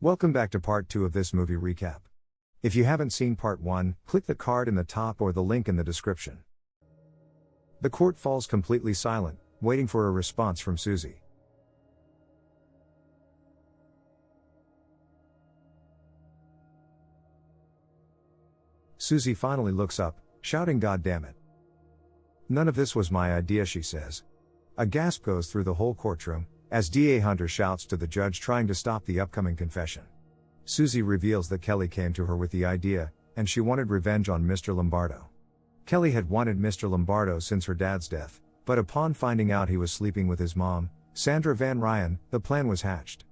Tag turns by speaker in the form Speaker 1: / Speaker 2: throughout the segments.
Speaker 1: Welcome back to part 2 of this movie recap. If you haven't seen part 1, click the card in the top or the link in the description. The court falls completely silent, waiting for a response from Suzie. Suzie finally looks up, shouting, "God damn it. None of this was my idea," she says. A gasp goes through the whole courtroom, as DA Hunter shouts to the judge trying to stop the upcoming confession. Suzie reveals that Kelly came to her with the idea, and she wanted revenge on Mr. Lombardo. Kelly had wanted Mr. Lombardo since her dad's death, but upon finding out he was sleeping with his mom, Sandra Van Ryan, the plan was hatched.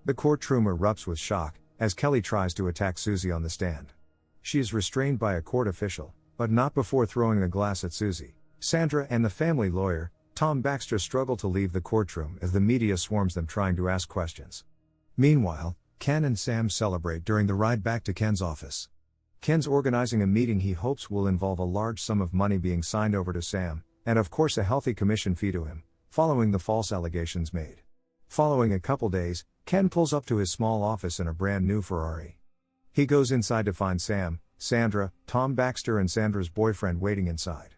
Speaker 1: The courtroom erupts with shock, as Kelly tries to attack Suzie on the stand. She is restrained by a court official, but not before throwing a glass at Suzie. Sandra and the family lawyer, Tom Baxter, struggle to leave the courtroom as the media swarms them trying to ask questions. Meanwhile, Ken and Sam celebrate during the ride back to Ken's office. Ken's organizing a meeting he hopes will involve a large sum of money being signed over to Sam, and of course a healthy commission fee to him, following the false allegations made. Following a couple days, Ken pulls up to his small office in a brand new Ferrari. He goes inside to find Sam, Sandra, Tom Baxter and Sandra's boyfriend waiting inside.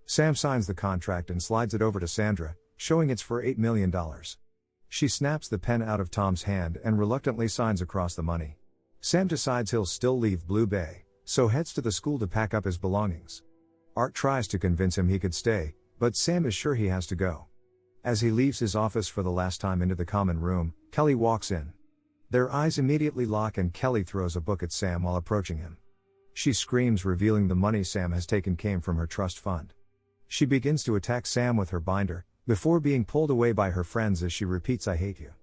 Speaker 1: Sam signs the contract and slides it over to Sandra, showing it's for $8 million. She snaps the pen out of Tom's hand and reluctantly signs across the money. Sam decides he'll still leave Blue Bay, so heads to the school to pack up his belongings. Art tries to convince him he could stay, but Sam is sure he has to go. As he leaves his office for the last time into the common room, Kelly walks in. Their eyes immediately lock and Kelly throws a book at Sam while approaching him. She screams, revealing the money Sam has taken came from her trust fund. She begins to attack Sam with her binder, before being pulled away by her friends as she repeats, "I hate you."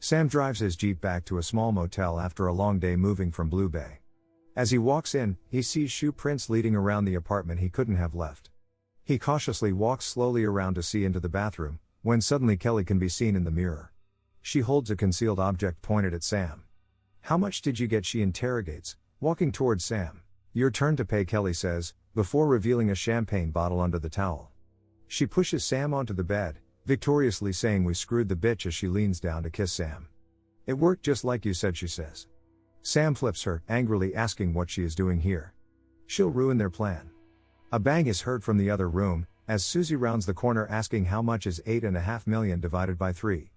Speaker 1: Sam drives his Jeep back to a small motel after a long day moving from Blue Bay. As he walks in, he sees shoe prints leading around the apartment he couldn't have left. He cautiously walks slowly around to see into the bathroom, when suddenly Kelly can be seen in the mirror. She holds a concealed object pointed at Sam. "How much did you get?" she interrogates, walking towards Sam. "Your turn to pay," Kelly says, before revealing a champagne bottle under the towel. She pushes Sam onto the bed, victoriously saying, "We screwed the bitch," as she leans down to kiss Sam. "It worked just like you said," she says. Sam flips her, angrily asking what she is doing here. She'll ruin their plan. A bang is heard from the other room, as Suzie rounds the corner asking how much is $8.5 million divided by 3.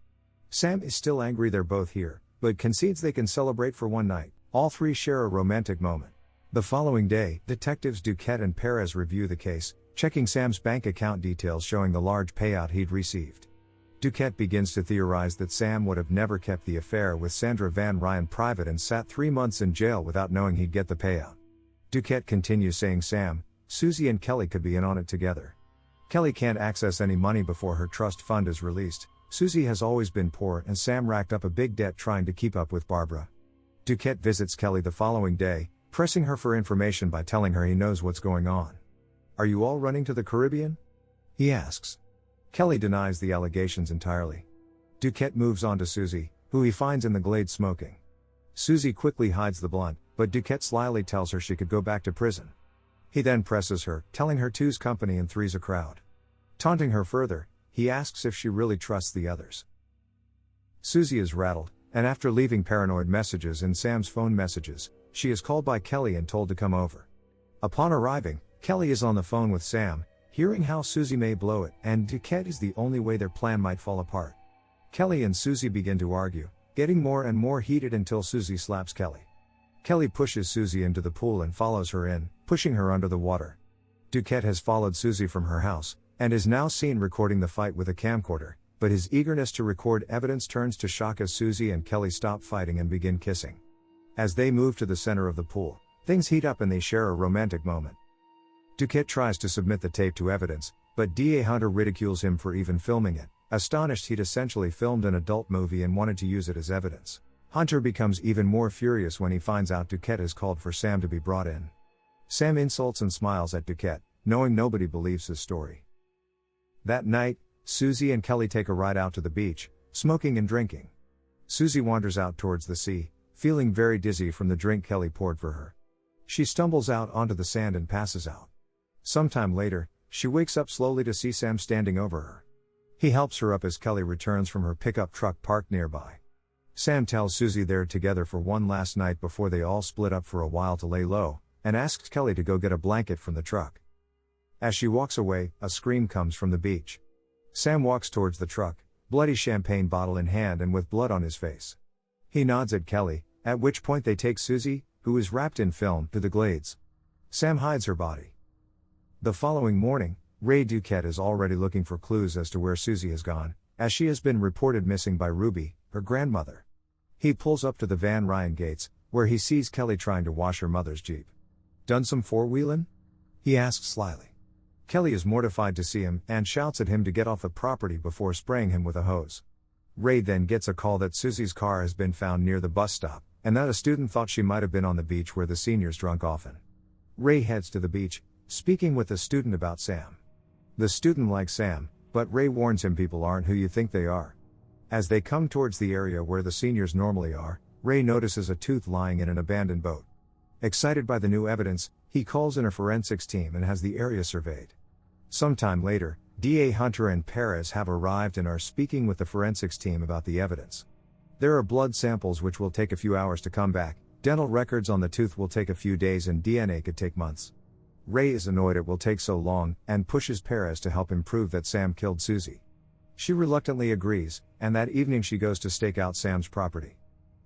Speaker 1: Sam is still angry they're both here, but concedes they can celebrate for one night. All three share a romantic moment. The following day, detectives Duquette and Perez review the case, checking Sam's bank account details showing the large payout he'd received. Duquette begins to theorize that Sam would have never kept the affair with Sandra Van Ryan private and sat 3 months in jail without knowing he'd get the payout. Duquette continues saying Sam, Suzie and Kelly could be in on it together. Kelly can't access any money before her trust fund is released. Suzie has always been poor and Sam racked up a big debt trying to keep up with Barbara. Duquette visits Kelly the following day, pressing her for information by telling her he knows what's going on. "Are you all running to the Caribbean?" he asks. Kelly denies the allegations entirely. Duquette moves on to Suzie, who he finds in the glade smoking. Suzie quickly hides the blunt, but Duquette slyly tells her she could go back to prison. He then presses her, telling her 2's company and 3's a crowd. Taunting her further, he asks if she really trusts the others. Suzie is rattled, and after leaving paranoid messages in Sam's phone messages, she is called by Kelly and told to come over. Upon arriving, Kelly is on the phone with Sam, hearing how Suzie may blow it, and Duquette is the only way their plan might fall apart. Kelly and Suzie begin to argue, getting more and more heated until Suzie slaps Kelly. Kelly pushes Suzie into the pool and follows her in, pushing her under the water. Duquette has followed Suzie from her house, and is now seen recording the fight with a camcorder, but his eagerness to record evidence turns to shock as Suzie and Kelly stop fighting and begin kissing. As they move to the center of the pool, things heat up and they share a romantic moment. Duquette tries to submit the tape to evidence, but DA Hunter ridicules him for even filming it, astonished he'd essentially filmed an adult movie and wanted to use it as evidence. Hunter becomes even more furious when he finds out Duquette has called for Sam to be brought in. Sam insults and smiles at Duquette, knowing nobody believes his story. That night, Suzie and Kelly take a ride out to the beach, smoking and drinking. Suzie wanders out towards the sea, feeling very dizzy from the drink Kelly poured for her. She stumbles out onto the sand and passes out. Sometime later, she wakes up slowly to see Sam standing over her. He helps her up as Kelly returns from her pickup truck parked nearby. Sam tells Suzie they're together for one last night before they all split up for a while to lay low, and asks Kelly to go get a blanket from the truck. As she walks away, a scream comes from the beach. Sam walks towards the truck, bloody champagne bottle in hand and with blood on his face. He nods at Kelly, at which point they take Suzie, who is wrapped in film, to the glades. Sam hides her body. The following morning, Ray Duquette is already looking for clues as to where Suzie has gone, as she has been reported missing by Ruby, her grandmother. He pulls up to the Van Ryan gates, where he sees Kelly trying to wash her mother's Jeep. "Done some four-wheelin'?" he asks slyly. Kelly is mortified to see him and shouts at him to get off the property before spraying him with a hose. Ray then gets a call that Suzie's car has been found near the bus stop, and that a student thought she might have been on the beach where the seniors drunk often. Ray heads to the beach, speaking with the student about Sam. The student likes Sam, but Ray warns him people aren't who you think they are. As they come towards the area where the seniors normally are, Ray notices a tooth lying in an abandoned boat. Excited by the new evidence, he calls in a forensics team and has the area surveyed. Sometime later, DA Hunter and Perez have arrived and are speaking with the forensics team about the evidence. There are blood samples which will take a few hours to come back, dental records on the tooth will take a few days, and DNA could take months. Ray is annoyed it will take so long, and pushes Perez to help him prove that Sam killed Suzie. She reluctantly agrees, and that evening she goes to stake out Sam's property.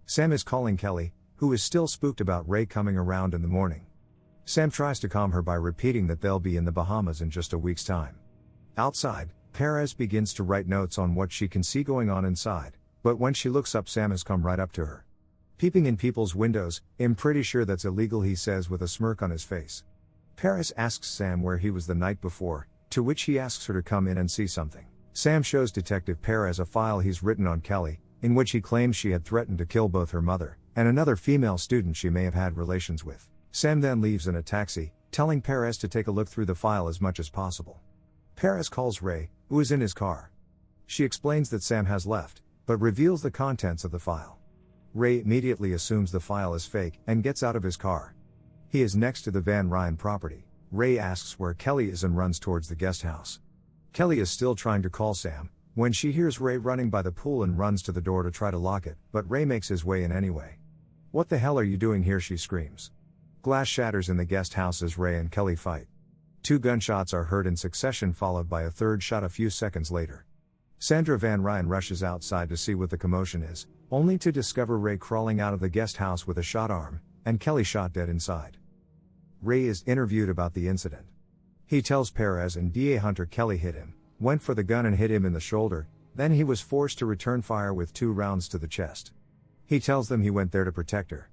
Speaker 1: Sam is calling Kelly, who is still spooked about Ray coming around in the morning. Sam tries to calm her by repeating that they'll be in the Bahamas in just a week's time. Outside, Perez begins to write notes on what she can see going on inside, but when she looks up, Sam has come right up to her. "Peeping in people's windows, I'm pretty sure that's illegal," he says with a smirk on his face. Perez asks Sam where he was the night before, to which he asks her to come in and see something. Sam shows Detective Perez a file he's written on Kelly, in which he claims she had threatened to kill both her mother and another female student she may have had relations with. Sam then leaves in a taxi, telling Perez to take a look through the file as much as possible. Perez calls Ray, who is in his car. She explains that Sam has left, but reveals the contents of the file. Ray immediately assumes the file is fake and gets out of his car. He is next to the Van Ryan property. Ray asks where Kelly is and runs towards the guest house. Kelly is still trying to call Sam, when she hears Ray running by the pool and runs to the door to try to lock it, but Ray makes his way in anyway. "What the hell are you doing here?" she screams. Glass shatters in the guest house as Ray and Kelly fight. 2 gunshots are heard in succession, followed by a third shot a few seconds later. Sandra Van Ryan rushes outside to see what the commotion is, only to discover Ray crawling out of the guest house with a shot arm, and Kelly shot dead inside. Ray is interviewed about the incident. He tells Perez and DA Hunter Kelly hit him, went for the gun and hit him in the shoulder, then he was forced to return fire with 2 rounds to the chest. He tells them he went there to protect her.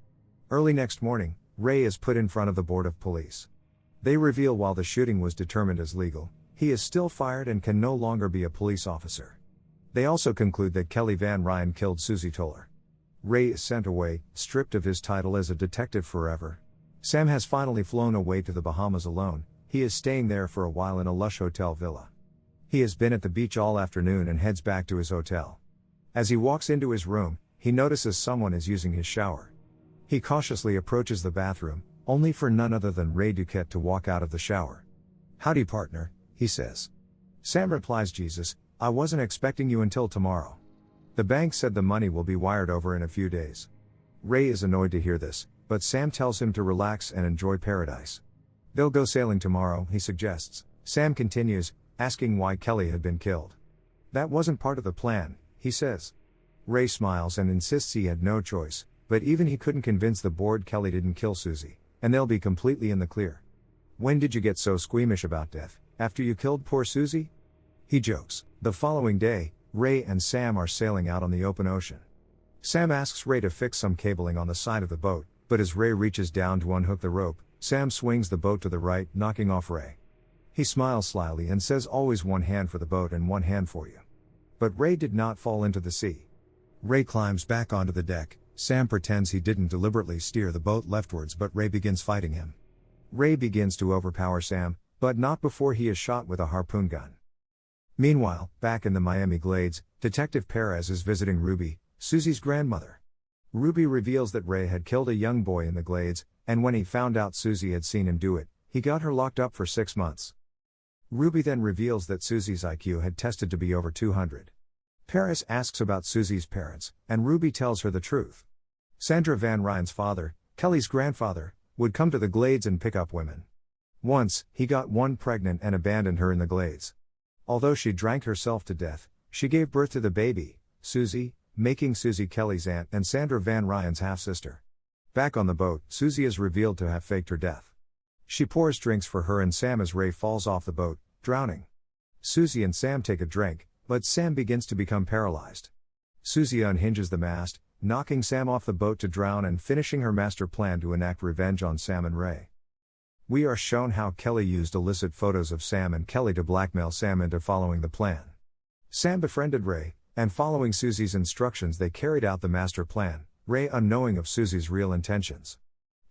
Speaker 1: Early next morning, Ray is put in front of the Board of Police. They reveal while the shooting was determined as legal, he is still fired and can no longer be a police officer. They also conclude that Kelly Van Ryan killed Suzie Toller. Ray is sent away, stripped of his title as a detective forever. Sam has finally flown away to the Bahamas alone. He is staying there for a while in a lush hotel villa. He has been at the beach all afternoon and heads back to his hotel. As he walks into his room, he notices someone is using his shower. He cautiously approaches the bathroom, only for none other than Ray Duquette to walk out of the shower. "Howdy, partner," he says. Sam replies, "Jesus, I wasn't expecting you until tomorrow. The bank said the money will be wired over in a few days." Ray is annoyed to hear this, but Sam tells him to relax and enjoy paradise. "They'll go sailing tomorrow," he suggests. Sam continues, asking why Kelly had been killed. "That wasn't part of the plan," he says. Ray smiles and insists he had no choice, but even he couldn't convince the board Kelly didn't kill Suzie, and they'll be completely in the clear. "When did you get so squeamish about death, after you killed poor Suzie?" he jokes. The following day, Ray and Sam are sailing out on the open ocean. Sam asks Ray to fix some cabling on the side of the boat, but as Ray reaches down to unhook the rope, Sam swings the boat to the right, knocking off Ray. He smiles slyly and says, "Always one hand for the boat and one hand for you." But Ray did not fall into the sea. Ray climbs back onto the deck. Sam pretends he didn't deliberately steer the boat leftwards, but Ray begins fighting him. Ray begins to overpower Sam, but not before he is shot with a harpoon gun. Meanwhile, back in the Miami Glades, Detective Perez is visiting Ruby, Suzie's grandmother. Ruby reveals that Ray had killed a young boy in the Glades, and when he found out Suzie had seen him do it, he got her locked up for 6 months. Ruby then reveals that Suzie's IQ had tested to be over 200. Paris asks about Suzie's parents, and Ruby tells her the truth. Sandra Van Ryan's father, Kelly's grandfather, would come to the Glades and pick up women. Once, he got one pregnant and abandoned her in the Glades. Although she drank herself to death, she gave birth to the baby, Suzie, making Suzie Kelly's aunt and Sandra Van Ryan's half-sister. Back on the boat, Suzie is revealed to have faked her death. She pours drinks for her and Sam as Ray falls off the boat, drowning. Suzie and Sam take a drink, but Sam begins to become paralyzed. Suzie unhinges the mast, knocking Sam off the boat to drown and finishing her master plan to enact revenge on Sam and Ray. We are shown how Kelly used illicit photos of Sam and Kelly to blackmail Sam into following the plan. Sam befriended Ray, and following Suzie's instructions they carried out the master plan, Ray unknowing of Suzie's real intentions.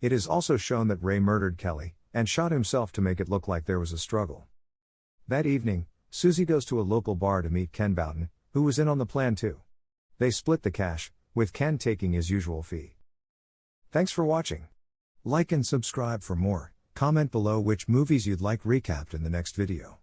Speaker 1: It is also shown that Ray murdered Kelly, and shot himself to make it look like there was a struggle. That evening, Suzie goes to a local bar to meet Ken Bowden, who was in on the plan too. They split the cash, with Ken taking his usual fee. Thanks for watching. Like and subscribe for more, comment below which movies you'd like recapped in the next video.